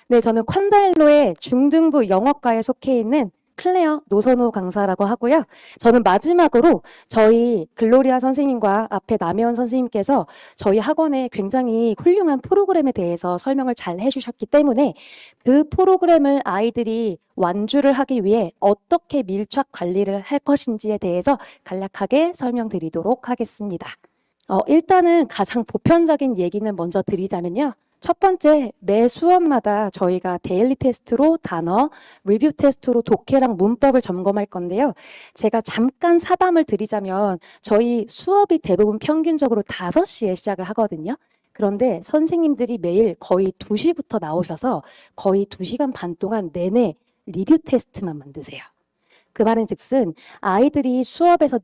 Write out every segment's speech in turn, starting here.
네, 저는 콴다일로의 중등부 영어과에 속해 있는 클레어 노선호 강사라고 하고요. 저는 마지막으로 저희 글로리아 선생님과 앞에 남혜원 선생님께서 저희 학원의 굉장히 훌륭한 프로그램에 대해서 설명을 잘 해주셨기 때문에 그 프로그램을 아이들이 완주를 하기 위해 어떻게 밀착 관리를 할 것인지에 대해서 간략하게 설명드리도록 하겠습니다. 일단은 가장 보편적인 얘기는 먼저 드리자면요. 첫 번째, 매 수업마다 저희가 데일리 테스트로 단어, 리뷰 테스트로 독해랑 문법을 점검할 건데요. 제가 잠깐 사담을 드리자면 저희 수업이 대부분 평균적으로 5시에 시작을 하거든요. 그런데 선생님들이 매일 거의 2시부터 나오셔서 거의 2시간 반 동안 내내 리뷰 테스트만 만드세요. 그 말은 즉슨 아이들이 수업에서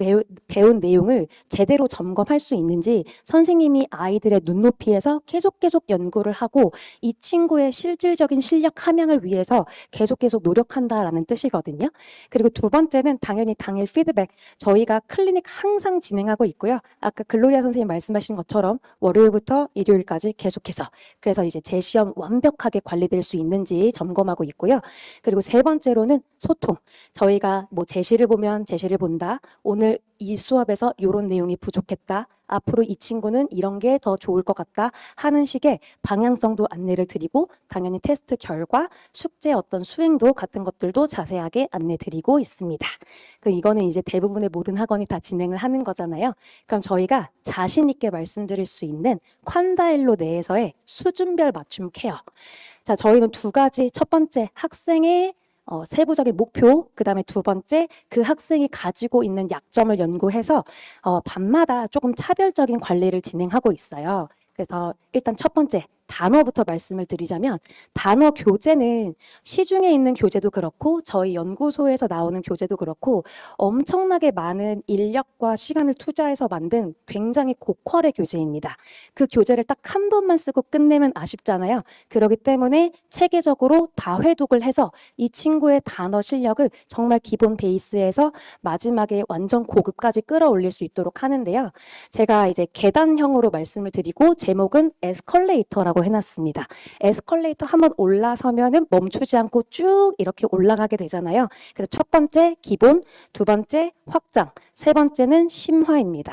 배운 내용을 제대로 점검할 수 있는지 선생님이 아이들의 눈높이에서 계속 연구를 하고 이 친구의 실질적인 실력 함양을 위해서 계속 노력한다라는 뜻이거든요. 그리고 두 번째는 당연히 당일 피드백. 저희가 클리닉 항상 진행하고 있고요. 아까 글로리아 선생님 말씀하신 것처럼 월요일부터 일요일까지 계속해서 그래서 이제 제 시험 완벽하게 관리될 수 있는지 점검하고 있고요. 그리고 세 번째로는 소통. 저희가 뭐 제시를 보면 제시를 본다. 오늘 이 수업에서 이런 내용이 부족했다. 앞으로 이 친구는 이런 게 더 좋을 것 같다 하는 식의 방향성도 안내를 드리고 당연히 테스트 결과, 숙제 어떤 수행도 같은 것들도 자세하게 안내 드리고 있습니다. 그럼 이거는 이제 대부분의 모든 학원이 다 진행을 하는 거잖아요. 그럼 저희가 자신 있게 말씀드릴 수 있는 콴다일로 내에서의 수준별 맞춤 케어. 자, 저희는 두 가지. 첫 번째, 학생의 세부적인 목표, 그 다음에 두 번째, 그 학생이 가지고 있는 약점을 연구해서 밤마다 조금 차별적인 관리를 진행하고 있어요. 그래서 일단 첫 번째, 단어부터 말씀을 드리자면 단어 교재는 시중에 있는 교재도 그렇고 저희 연구소에서 나오는 교재도 그렇고 엄청나게 많은 인력과 시간을 투자해서 만든 굉장히 고퀄의 교재입니다. 그 교재를 딱 한 번만 쓰고 끝내면 아쉽잖아요. 그렇기 때문에 체계적으로 다회독을 해서 이 친구의 단어 실력을 정말 기본 베이스에서 마지막에 완전 고급까지 끌어올릴 수 있도록 하는데요. 제가 이제 계단형으로 말씀을 드리고 제목은 에스컬레이터라고 해놨습니다. 에스컬레이터 한번 올라서면은 멈추지 않고 쭉 이렇게 올라가게 되잖아요. 그래서 첫 번째 기본, 두 번째 확장, 세 번째는 심화입니다.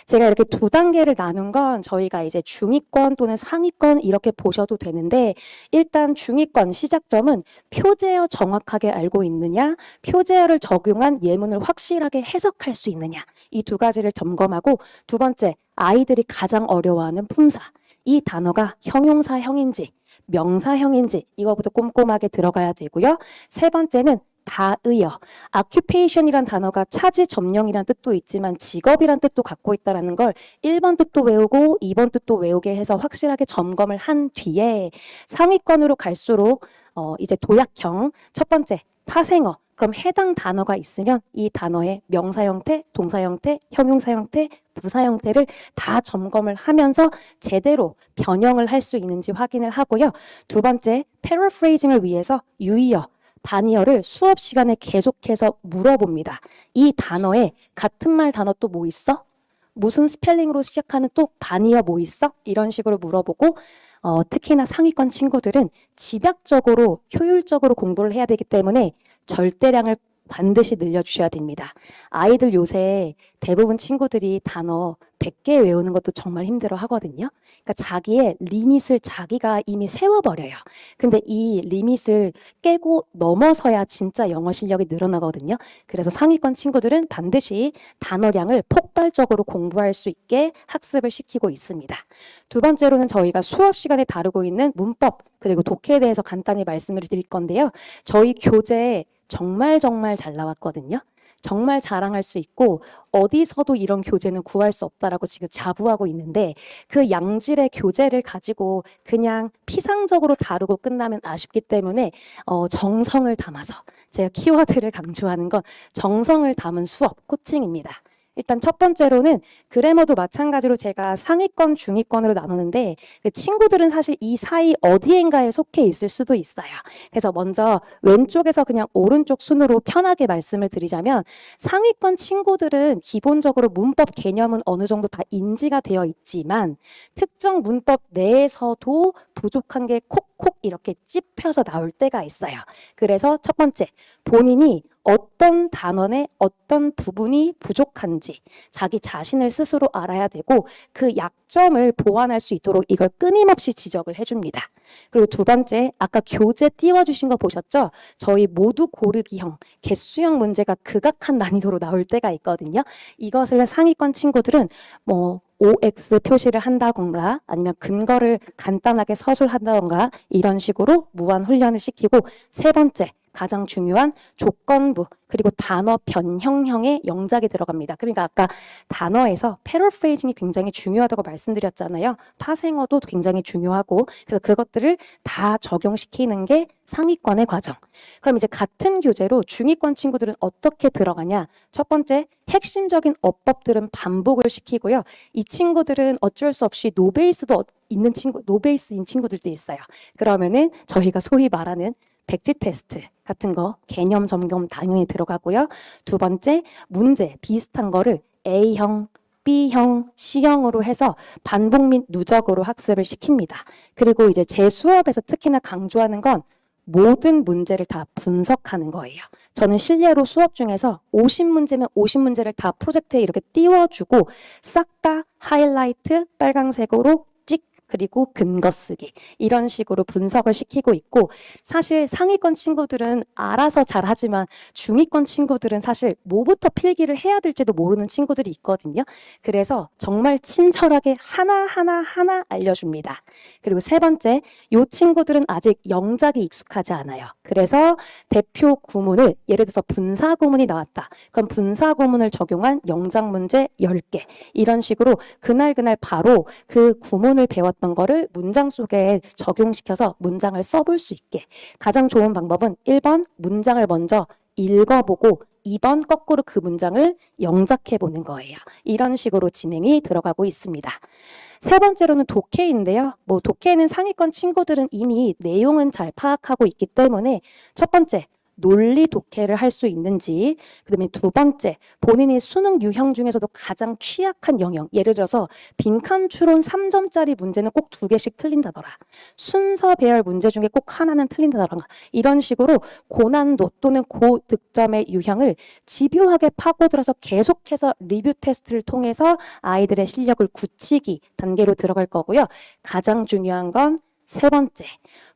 제가 이렇게 두 단계를 나눈 건 저희가 이제 중위권 또는 상위권 이렇게 보셔도 되는데 일단 중위권 시작점은 표제어 정확하게 알고 있느냐, 표제어를 적용한 예문을 확실하게 해석할 수 있느냐 이 두 가지를 점검하고 두 번째 아이들이 가장 어려워하는 품사. 이 단어가 형용사형인지 명사형인지 이거부터 꼼꼼하게 들어가야 되고요. 세 번째는 다의어. occupation이란 단어가 차지 점령이란 뜻도 있지만 직업이란 뜻도 갖고 있다는 걸 1번 뜻도 외우고 2번 뜻도 외우게 해서 확실하게 점검을 한 뒤에 상위권으로 갈수록 이제 도약형 첫 번째 파생어. 그럼 해당 단어가 있으면 이 단어의 명사 형태, 동사 형태, 형용사 형태, 부사 형태를 다 점검을 하면서 제대로 변형을 할 수 있는지 확인을 하고요. 두 번째, 패러프레이징을 위해서 유의어, 반의어를 수업 시간에 계속해서 물어봅니다. 이 단어에 같은 말 단어 또 뭐 있어? 무슨 스펠링으로 시작하는 또 반의어 뭐 있어? 이런 식으로 물어보고 특히나 상위권 친구들은 집약적으로 효율적으로 공부를 해야 되기 때문에 절대량을 반드시 늘려주셔야 됩니다. 아이들 요새 대부분 친구들이 단어 100개 외우는 것도 정말 힘들어 하거든요. 그러니까 자기의 리밋을 자기가 이미 세워버려요. 근데 이 리밋을 깨고 넘어서야 진짜 영어 실력이 늘어나거든요. 그래서 상위권 친구들은 반드시 단어량을 폭발적으로 공부할 수 있게 학습을 시키고 있습니다. 두 번째로는 저희가 수업 시간에 다루고 있는 문법 그리고 독해에 대해서 간단히 말씀을 드릴 건데요. 저희 교재에 정말 잘 나왔거든요. 정말 자랑할 수 있고 어디서도 이런 교재는 구할 수 없다라고 지금 자부하고 있는데 그 양질의 교재를 가지고 그냥 피상적으로 다루고 끝나면 아쉽기 때문에 정성을 담아서 제가 키워드를 강조하는 건 정성을 담은 수업, 코칭입니다. 일단 첫 번째로는 그래머도 마찬가지로 제가 상위권, 중위권으로 나누는데 그 친구들은 사실 이 사이 어디엔가에 속해 있을 수도 있어요. 그래서 먼저 왼쪽에서 그냥 오른쪽 순으로 편하게 말씀을 드리자면 상위권 친구들은 기본적으로 문법 개념은 어느 정도 다 인지가 되어 있지만 특정 문법 내에서도 부족한 게 콕콕 이렇게 찝혀서 나올 때가 있어요. 그래서 첫 번째, 본인이 어떤 단원의 어떤 부분이 부족한지 자기 자신을 스스로 알아야 되고 그 약점을 보완할 수 있도록 이걸 끊임없이 지적을 해줍니다. 그리고 두 번째, 아까 교재 띄워주신 거 보셨죠? 저희 모두 고르기형, 개수형 문제가 극악한 난이도로 나올 때가 있거든요. 이것을 상위권 친구들은 OX 표시를 한다던가 아니면 근거를 간단하게 서술한다던가 이런 식으로 무한 훈련을 시키고 세 번째, 가장 중요한 조건부 그리고 단어 변형형의 영작이 들어갑니다. 그러니까 아까 단어에서 패러프레이징이 굉장히 중요하다고 말씀드렸잖아요. 파생어도 굉장히 중요하고 그래서 그것들을 다 적용시키는 게 상위권의 과정. 그럼 이제 같은 교재로 중위권 친구들은 어떻게 들어가냐? 첫 번째, 핵심적인 어법들은 반복을 시키고요. 이 친구들은 어쩔 수 없이 노베이스도 있는 노베이스인 친구들도 있어요. 그러면은 저희가 소위 말하는 백지 테스트 같은 거 개념 점검 당연히 들어가고요. 두 번째, 문제 비슷한 거를 A형, B형, C형으로 해서 반복 및 누적으로 학습을 시킵니다. 그리고 이제 제 수업에서 특히나 강조하는 건 모든 문제를 다 분석하는 거예요. 저는 실례로 수업 중에서 50문제면 50문제를 다 프로젝트에 이렇게 띄워주고 싹 다 하이라이트 빨강색으로 그리고 근거 쓰기 이런 식으로 분석을 시키고 있고 사실 상위권 친구들은 알아서 잘하지만 중위권 친구들은 사실 뭐부터 필기를 해야 될지도 모르는 친구들이 있거든요. 그래서 정말 친절하게 하나 알려줍니다. 그리고 세 번째, 이 친구들은 아직 영작이 익숙하지 않아요. 그래서 대표 구문을 예를 들어서 분사 구문이 나왔다. 그럼 분사 구문을 적용한 영작 문제 10개 이런 식으로 그날 바로 그 구문을 배웠던 거를 문장 속에 적용시켜서 문장을 써볼 수 있게 가장 좋은 방법은 1번 문장을 먼저 읽어보고 2번 거꾸로 그 문장을 영작해보는 거예요. 이런 식으로 진행이 들어가고 있습니다. 세 번째로는 독해인데요. 독해는 상위권 친구들은 이미 내용은 잘 파악하고 있기 때문에 첫 번째, 논리 독해를 할 수 있는지 그다음에 두 번째, 본인이 수능 유형 중에서도 가장 취약한 영역 예를 들어서 빈칸 추론 3점짜리 문제는 꼭 2개씩 틀린다더라. 순서 배열 문제 중에 꼭 하나는 틀린다더라. 이런 식으로 고난도 또는 고득점의 유형을 집요하게 파고들어서 계속해서 리뷰 테스트를 통해서 아이들의 실력을 굳히기 단계로 들어갈 거고요. 가장 중요한 건 세 번째,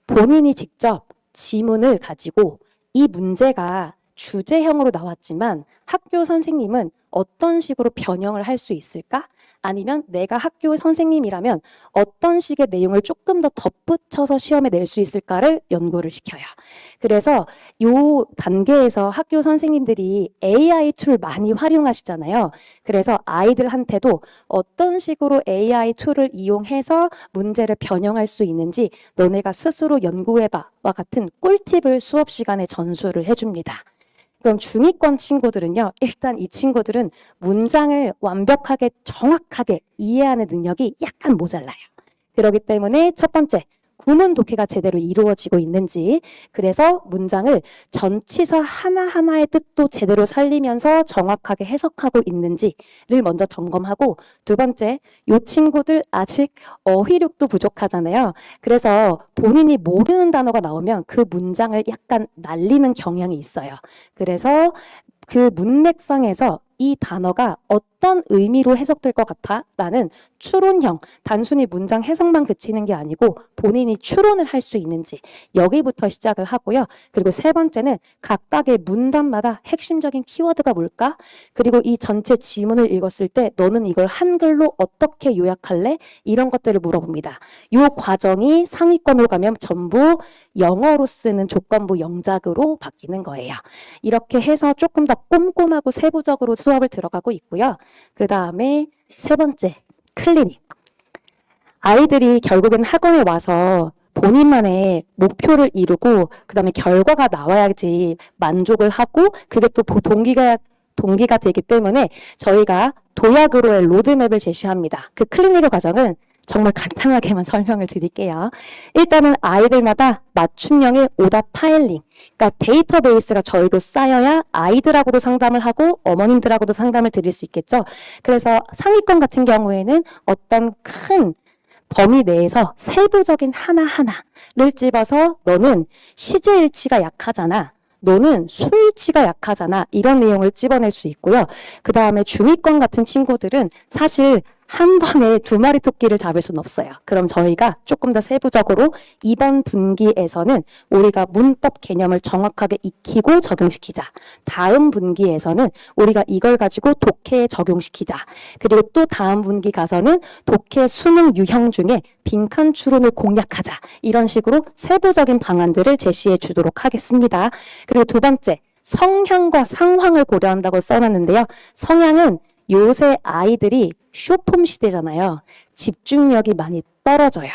본인이 직접 지문을 가지고 이 문제가 주제형으로 나왔지만 학교 선생님은 어떤 식으로 변형을 할 수 있을까? 아니면 내가 학교 선생님이라면 어떤 식의 내용을 조금 더 덧붙여서 시험에 낼 수 있을까를 연구를 시켜요. 그래서 이 단계에서 학교 선생님들이 AI 툴 많이 활용하시잖아요. 그래서 아이들한테도 어떤 식으로 AI 툴을 이용해서 문제를 변형할 수 있는지 너네가 스스로 연구해봐와 같은 꿀팁을 수업 시간에 전수를 해줍니다. 그럼 중위권 친구들은요, 일단 이 친구들은 문장을 완벽하게 정확하게 이해하는 능력이 약간 모자라요. 그렇기 때문에 첫 번째, 구문 독해가 제대로 이루어지고 있는지, 그래서 문장을 전치사 하나하나의 뜻도 제대로 살리면서 정확하게 해석하고 있는지를 먼저 점검하고, 두 번째, 이 친구들 아직 어휘력도 부족하잖아요. 그래서 본인이 모르는 단어가 나오면 그 문장을 약간 날리는 경향이 있어요. 그래서 그 문맥상에서 이 단어가 어떤 의미로 해석될 것 같아? 라는 추론형, 단순히 문장 해석만 그치는 게 아니고 본인이 추론을 할 수 있는지 여기부터 시작을 하고요. 그리고 세 번째는 각각의 문단마다 핵심적인 키워드가 뭘까? 그리고 이 전체 지문을 읽었을 때 너는 이걸 한글로 어떻게 요약할래? 이런 것들을 물어봅니다. 이 과정이 상위권으로 가면 전부 영어로 쓰는 조건부 영작으로 바뀌는 거예요. 이렇게 해서 조금 더 꼼꼼하고 세부적으로 수업을 들어가고 있고요. 그 다음에 세 번째, 클리닉. 아이들이 결국엔 학원에 와서 본인만의 목표를 이루고 그 다음에 결과가 나와야지 만족을 하고 그게 또 동기가 동기가 되기 때문에 저희가 도약으로의 로드맵을 제시합니다. 그 클리니컬 과정은 정말 간단하게만 설명을 드릴게요. 일단은 아이들마다 맞춤형의 오답 파일링, 그러니까 데이터베이스가 저희도 쌓여야 아이들하고도 상담을 하고 어머님들하고도 상담을 드릴 수 있겠죠. 그래서 상위권 같은 경우에는 어떤 큰 범위 내에서 세부적인 하나하나를 집어서 너는 시제일치가 약하잖아. 너는 수일치가 약하잖아. 이런 내용을 집어낼 수 있고요. 그 다음에 중위권 같은 친구들은 사실 한 번에 두 마리 토끼를 잡을 수는 없어요. 그럼 저희가 조금 더 세부적으로 이번 분기에서는 우리가 문법 개념을 정확하게 익히고 적용시키자. 다음 분기에서는 우리가 이걸 가지고 독해에 적용시키자. 그리고 또 다음 분기 가서는 독해 수능 유형 중에 빈칸 추론을 공략하자. 이런 식으로 세부적인 방안들을 제시해 주도록 하겠습니다. 그리고 두 번째, 성향과 상황을 고려한다고 써놨는데요. 성향은 요새 아이들이 쇼폼 시대잖아요. 집중력이 많이 떨어져요.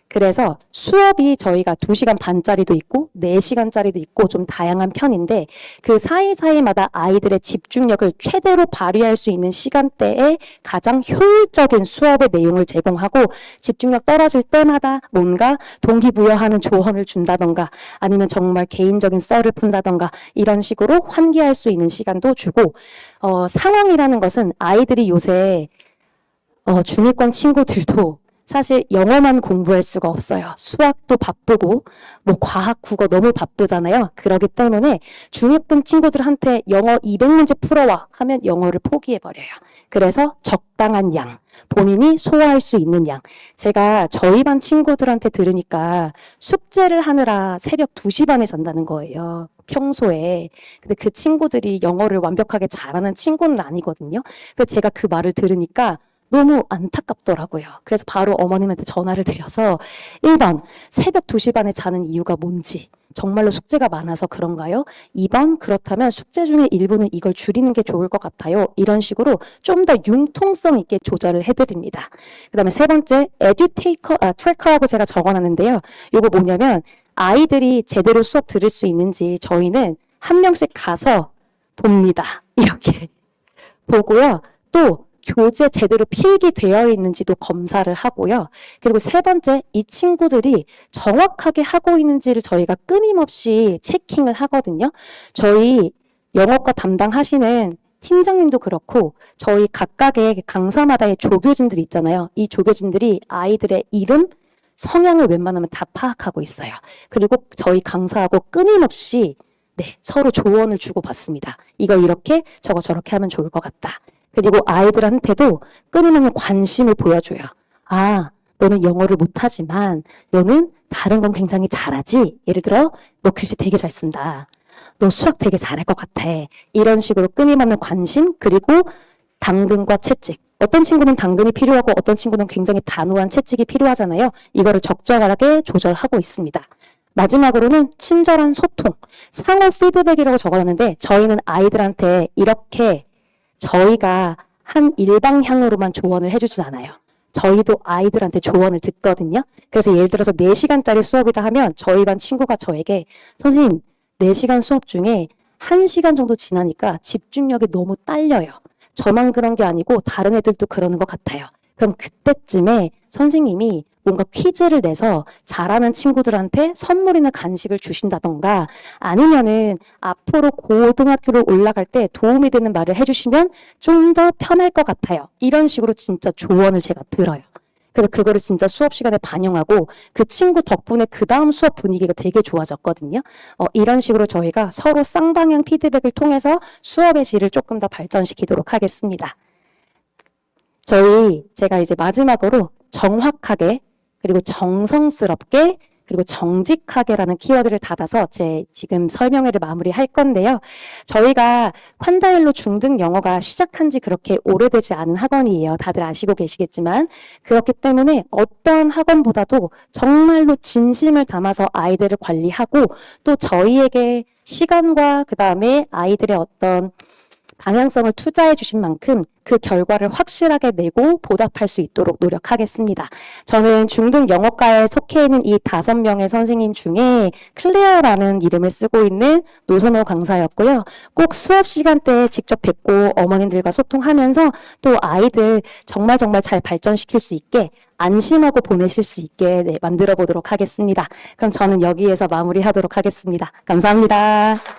그래서 수업이 저희가 2시간 반짜리도 있고 4시간짜리도 있고 좀 다양한 편인데 그 사이사이마다 아이들의 집중력을 최대로 발휘할 수 있는 시간대에 가장 효율적인 수업의 내용을 제공하고 집중력 떨어질 때마다 뭔가 동기부여하는 조언을 준다던가 아니면 정말 개인적인 썰을 푼다던가 이런 식으로 환기할 수 있는 시간도 주고 상황이라는 것은 아이들이 요새 중위권 친구들도 사실 영어만 공부할 수가 없어요. 수학도 바쁘고 뭐 과학, 국어 너무 바쁘잖아요. 그렇기 때문에 중위권 친구들한테 영어 200문제 풀어와 하면 영어를 포기해버려요. 그래서 적당한 양, 본인이 소화할 수 있는 양. 제가 저희 반 친구들한테 들으니까 숙제를 하느라 새벽 2시 반에 잔다는 거예요. 평소에. 근데 그 친구들이 영어를 완벽하게 잘하는 친구는 아니거든요. 그래서 제가 그 말을 들으니까 너무 안타깝더라고요. 그래서 바로 어머님한테 전화를 드려서 1번, 새벽 2시 반에 자는 이유가 뭔지, 정말로 숙제가 많아서 그런가요? 2번, 그렇다면 숙제 중에 일부는 이걸 줄이는 게 좋을 것 같아요. 이런 식으로 좀 더 융통성 있게 조절을 해드립니다. 그 다음에 세 번째, 트래커라고 제가 적어놨는데요. 이거 뭐냐면 아이들이 제대로 수업 들을 수 있는지 저희는 한 명씩 가서 봅니다. 이렇게 보고요. 또 교재 제대로 필기되어 있는지도 검사를 하고요. 그리고 세 번째, 이 친구들이 정확하게 하고 있는지를 저희가 끊임없이 체킹을 하거든요. 저희 영어과 담당하시는 팀장님도 그렇고 저희 각각의 강사마다의 조교진들이 있잖아요. 이 조교진들이 아이들의 이름, 성향을 웬만하면 다 파악하고 있어요. 그리고 저희 강사하고 끊임없이 서로 조언을 주고받습니다. 이거 이렇게 저거 저렇게 하면 좋을 것 같다. 그리고 아이들한테도 끊임없는 관심을 보여줘요. 아, 너는 영어를 못하지만 너는 다른 건 굉장히 잘하지? 예를 들어 너 글씨 되게 잘 쓴다. 너 수학 되게 잘할 것 같아. 이런 식으로 끊임없는 관심 그리고 당근과 채찍. 어떤 친구는 당근이 필요하고 어떤 친구는 굉장히 단호한 채찍이 필요하잖아요. 이거를 적절하게 조절하고 있습니다. 마지막으로는 친절한 소통. 상호 피드백이라고 적어놨는데 저희는 아이들한테 이렇게 저희가 한 일방향으로만 조언을 해주진 않아요. 저희도 아이들한테 조언을 듣거든요. 그래서 예를 들어서 4시간짜리 수업이다 하면 저희 반 친구가 저에게 선생님 4시간 수업 중에 1시간 정도 지나니까 집중력이 너무 딸려요. 저만 그런 게 아니고 다른 애들도 그러는 것 같아요. 그럼 그때쯤에 선생님이 뭔가 퀴즈를 내서 잘하는 친구들한테 선물이나 간식을 주신다던가 아니면은 앞으로 고등학교를 올라갈 때 도움이 되는 말을 해주시면 좀 더 편할 것 같아요. 이런 식으로 진짜 조언을 제가 들어요. 그래서 그거를 진짜 수업 시간에 반영하고 그 친구 덕분에 그 다음 수업 분위기가 되게 좋아졌거든요. 이런 식으로 저희가 서로 쌍방향 피드백을 통해서 수업의 질을 조금 더 발전시키도록 하겠습니다. 제가 이제 마지막으로 정확하게 그리고 정성스럽게 그리고 정직하게라는 키워드를 닫아서 제 지금 설명회를 마무리할 건데요. 저희가 환다일로 중등 영어가 시작한 지 그렇게 오래되지 않은 학원이에요. 다들 아시고 계시겠지만 그렇기 때문에 어떤 학원보다도 정말로 진심을 담아서 아이들을 관리하고 또 저희에게 시간과 그 다음에 아이들의 어떤 방향성을 투자해 주신 만큼 그 결과를 확실하게 내고 보답할 수 있도록 노력하겠습니다. 저는 중등 영어과에 속해 있는 이 5명의 선생님 중에 클레어라는 이름을 쓰고 있는 노선호 강사였고요. 꼭 수업 시간대에 직접 뵙고 어머님들과 소통하면서 또 아이들 정말 잘 발전시킬 수 있게 안심하고 보내실 수 있게 만들어 보도록 하겠습니다. 그럼 저는 여기에서 마무리하도록 하겠습니다. 감사합니다.